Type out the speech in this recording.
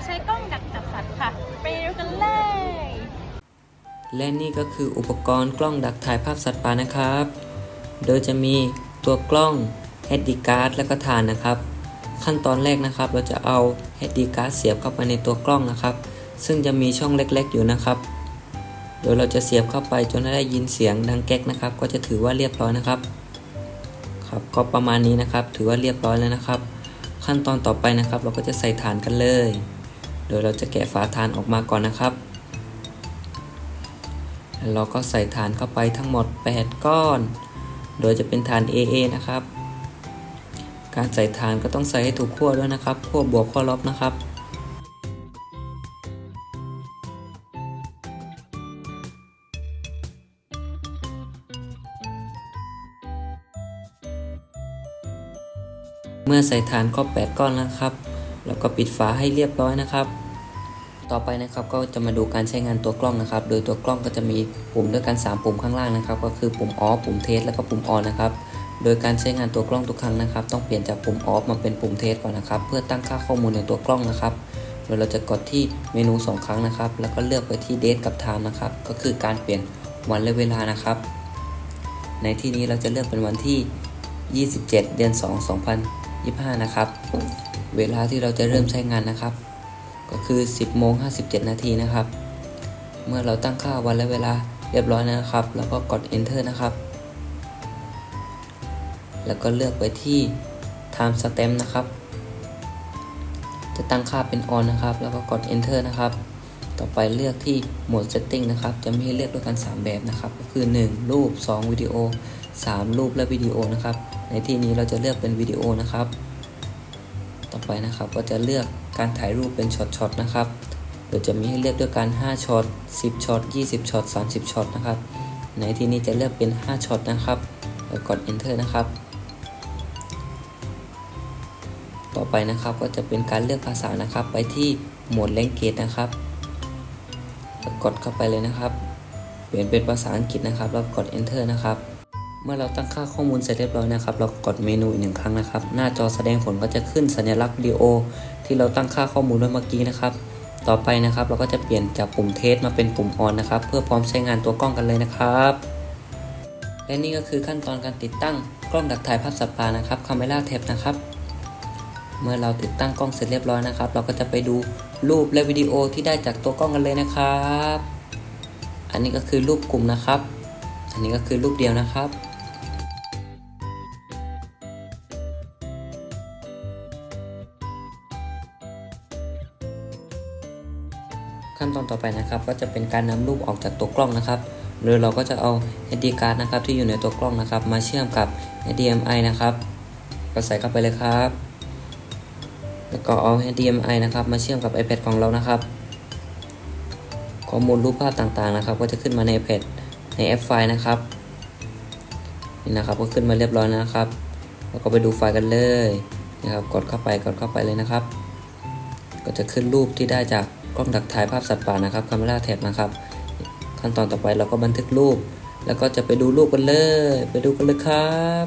ใช้กล้องดักจับสัตว์ค่ะไปดูกันเลย และนี่ก็คืออุปกรณ์กล้องดักถ่ายภาพสัตว์ป่านะครับ โดยจะมีตัวกล้อง SD card และก็ฐานนะครับ ขั้นตอนแรกนะครับเราจะเอา SD card เสียบเข้าไปในตัวกล้องนะครับ ซึ่งจะมีช่องเล็กๆอยู่นะครับ โดยเราจะเสียบเข้าไปจนได้ยินเสียงดังแก๊กนะครับ ก็จะถือว่าเรียบร้อยนะครับก็ประมาณนี้นะครับถือว่าเรียบร้อยแล้วนะครับ ขั้นตอนต่อไปนะครับเราก็จะใส่ฐานกันเลย โดยเราจะแกะฝาฐานออกมาก่อนนะครับเราก็ใส่ฐานเข้าไปทั้งหมด8ก้อน โดยจะเป็นฐาน AA นะครับการใส่ฐานก็ต้องใส่ให้ถูกขั้วด้วยนะครับขั้วบวกขั้วลบนะครับเมื่อใส่ฐานครบ8ก้อนแล้วครับเราก็ปิดฝาให้เรียบร้อยนะครับต่อไปนะครับก็จะมาดูการใช้งานตัวกล้องนะครับโดยตัวกล้องก็จะมีปุ่มด้วยกัน3ปุ่มข้างล่างนะครับก็คือปุ่ม off ปุ่ม test แล้วก็ปุ่ม on นะครับโดยการใช้งานตัวกล้องทุกครั้งนะครับต้องเปลี่ยนจากปุ่ม off มาเป็นปุ่ม test ก่อนนะครับเพื่อตั้งค่าข้อมูลในตัวกล้องนะครับโดยเราจะกดที่เมนู2ครั้งนะครับแล้วก็เลือกไปที่ date กับ time นะครับก็คือการเปลี่ยนวันและเวลานะครับในที่นี้เราจะเลือกเป็นวันที่27เดือน2 2025นะครับเวลาที่เราจะเริ่มใช้งานนะครับก็คือ 10:57 นาทีนะครับเมื่อเราตั้งค่าวันและเวลาเรียบร้อยนะครับแล้วก็กด enter นะครับแล้วก็เลือกไปที่ time stamp นะครับจะตั้งค่าเป็น on นะครับแล้วก็กด enter นะครับต่อไปเลือกที่โหมด setting นะครับจะมีให้เลือกด้วยกัน3แบบนะครับก็คือ1รูป2วิดีโอ3รูปและวิดีโอนะครับในที่นี้เราจะเลือกเป็นวิดีโอนะครับต่อไปนะครับก็จะเลือกการถ่ายรูปเป็นช็อตๆนะครับโดยจะมีให้เลือกด้วยกัน5ช็อต10ช็อต20ช็อต30ช็อตนะครับในที่นี้จะเลือกเป็น5ช็อตนะครับแล้วกด enter นะครับต่อไปนะครับก็จะเป็นการเลือกภาษานะครับไปที่โหมด language นะครับกดเข้าไปเลยนะครับเปลี่ยนเป็นภาษาอังกฤษนะครับแล้วกด enter นะครับเมื่อเราตั้งค่าข้อมูลเสร็จเรียบร้อยนะครับเรากดเมนูอีก1ครั้งนะครับหน้าจอแสดงผลก็จะขึ้นสัญลักษณ์วิดีโอที่เราตั้งค่าข้อมูลไว้เมื่อกี้นะครับต่อไปนะครับเราก็จะเปลี่ยนจากปุ่มเทสมาเป็นปุ่มออนนะครับเพื่อพร้อมใช้งานตัวกล้องกันเลยนะครับและนี่ก็คือขั้นตอนการติดตั้งกล้องดักถ่ายภาพสัตว์ป่านะครับ Camera Trap นะครับเมื่อเราติดตั้งกล้องเสร็จเรียบร้อยนะครับเราก็จะไปดูรูปและวิดีโอที่ได้จากตัวกล้องกันเลยนะครับอันนี้ก็คือรูปกลุ่มนะครับอันนี้ก็คือรูปเดียวนะครับขั้นตอนต่อไปนะครับก็จะเป็นการนำรูปออกจากตัวกล้องนะครับโดยเราก็จะเอา SD card นะครับที่อยู่ในตัวกล้องนะครับมาเชื่อมกับ HDMI นะครับก็ใส่เข้าไปเลยครับแล้วก็เอา HDMI นะครับมาเชื่อมกับ iPad ของเรานะครับข้อมูลรูปภาพต่างๆนะครับก็จะขึ้นมาใน iPad ในแอปไฟล์นะครับนี่นะครับก็ขึ้นมาเรียบร้อยแล้วนะครับแล้วก็ไปดูไฟล์กันเลยนะครับกดเข้าไปเลยนะครับก็จะขึ้นรูปที่ได้จากกล้องดักถ่ายภาพสัตว์ป่านะครับ Camera Trap นะครับขั้นตอนต่อไปเราก็บันทึกรูปแล้วก็จะไปดูรูปกันเลยไปดูกันเลยครับ